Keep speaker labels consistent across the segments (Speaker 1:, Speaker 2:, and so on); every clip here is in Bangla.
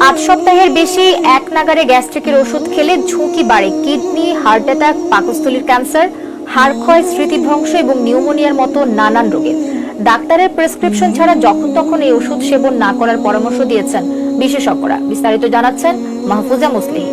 Speaker 1: 8 সপ্তাহের বেশি এক নাগারে গ্যাস্ট্রিকের ওষুধ খেলে ঝুঁকি বাড়ে কিডনি, হার্ট অ্যাটাক, পাকস্থলীর ক্যান্সার, হাড় ক্ষয়, স্মৃতিভ্রংশ এবং নিউমোনিয়ার মতো নানান রোগে। ডাক্তারের প্রেসক্রিপশন ছাড়া যখন তখন এই ওষুধ সেবন না করার পরামর্শ দিয়েছেন বিশেষজ্ঞরা। বিস্তারিত জানাচ্ছেন মাহফুজা মুসলিহ।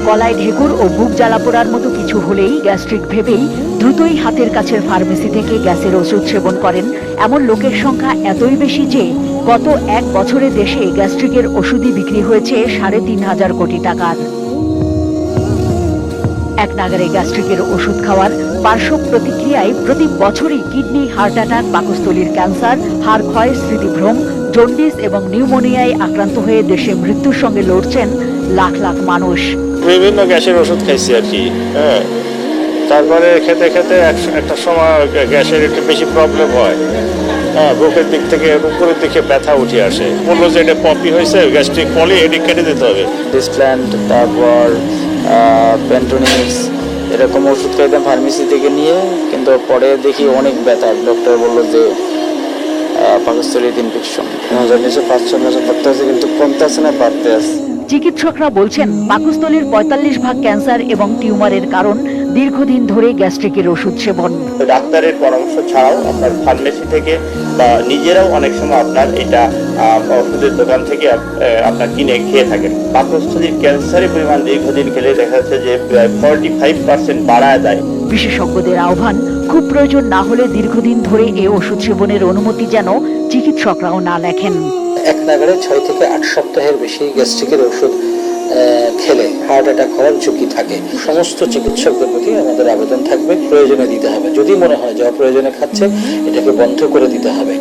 Speaker 2: গলায় ঢেকুর ও বুক জ্বালা পোড়ার মতো কিছু হলেই গ্যাস্ট্রিক ভেবেই দ্রুতই হাতের কাছের ফার্মেসি থেকে গ্যাসের ওষুধ সেবন করেন এমন লোকের সংখ্যা এতই বেশি যে গত 1 বছরে দেশে গ্যাস্ট্রিকের ওষুধই বিক্রি হয়েছে ৩.৫ কোটি টাকার। এক নাগারে গ্যাস্ট্রিকের ওষুধ খাওয়ার পার্শ্ব প্রতিক্রিয়ায় প্রতি বছরই কিডনি, হার্ট অ্যাটাক, পাকস্থলীর ক্যান্সার, হাড় ক্ষয়, স্মৃতিভ্রম, জন্ডিস এবং নিউমোনিয়ায় আক্রান্ত হয়ে দেশে মৃত্যুর সঙ্গে লড়ছেন লাখ লাখ মানুষ।
Speaker 3: বিভিন্ন গ্যাসের ওষুধ খাইছি আর কি, হ্যাঁ। তারপরে খেতে খেতে একটা সময় গ্যাসের একটু বেশি প্রবলেম হয়, হ্যাঁ। বুকের দিক থেকে উপরের দিকে ব্যথা উঠে আসে। বললো যে এটা পপি হয়েছে, গ্যাস্ট্রিক পলি, এটি কেটে দিতে হবে।
Speaker 4: ডিসপ্ল্যান্ট, তারপর পেন্টোনিক্স, এরকম ওষুধ খাইতাম ফার্মেসি থেকে নিয়ে, কিন্তু পরে দেখি অনেক ব্যথা। ডক্টর বললো যে পাকস্থলীর ইনফেকশন। জন্ডিসে 5-6 মাসে পড়তে আছে, কিন্তু কমতে আছে না, বাড়তে আছে।
Speaker 2: চিকিৎসকরা বলছেন পাকস্থলীর 45% ক্যান্সার এবং টিউমারের কারণ দীর্ঘদিন ধরে গ্যাস্ট্রিকের ওষুধ সেবন।
Speaker 5: ডাক্তারের পরামর্শ ছাড়াও আপনার ফার্মেসি থেকে বা নিজেরাও অনেক সময় আপনার এটা ওষুধের দোকান থেকে আপনার কিনে খেয়ে থাকেন। পাকস্থলীর ক্যান্সারের পরিমাণ দীর্ঘদিন খেলে দেখা যাচ্ছে যে প্রায় 45% বাড়ায় দেয়।
Speaker 2: বিশেষজ্ঞদের আহ্বান, খুব প্রয়োজন না হলে দীর্ঘদিন ধরে এই ওষুধ সেবনের অনুমতি যেন চিকিৎসকরাও না লেখেন।
Speaker 6: এক নাগারে 6 থেকে 8 সপ্তাহের বেশি গ্যাস্ট্রিকের ওষুধ খেলে হার্ট অ্যাটাক হওয়ার ঝুঁকি থাকে। সমস্ত চিকিৎসকদের প্রতি আমাদের আবেদন থাকবে, প্রয়োজনে দিতে হবে। যদি মনে হয় যে অপ্রয়োজনে খাচ্ছে, এটাকে বন্ধ করে দিতে হবে।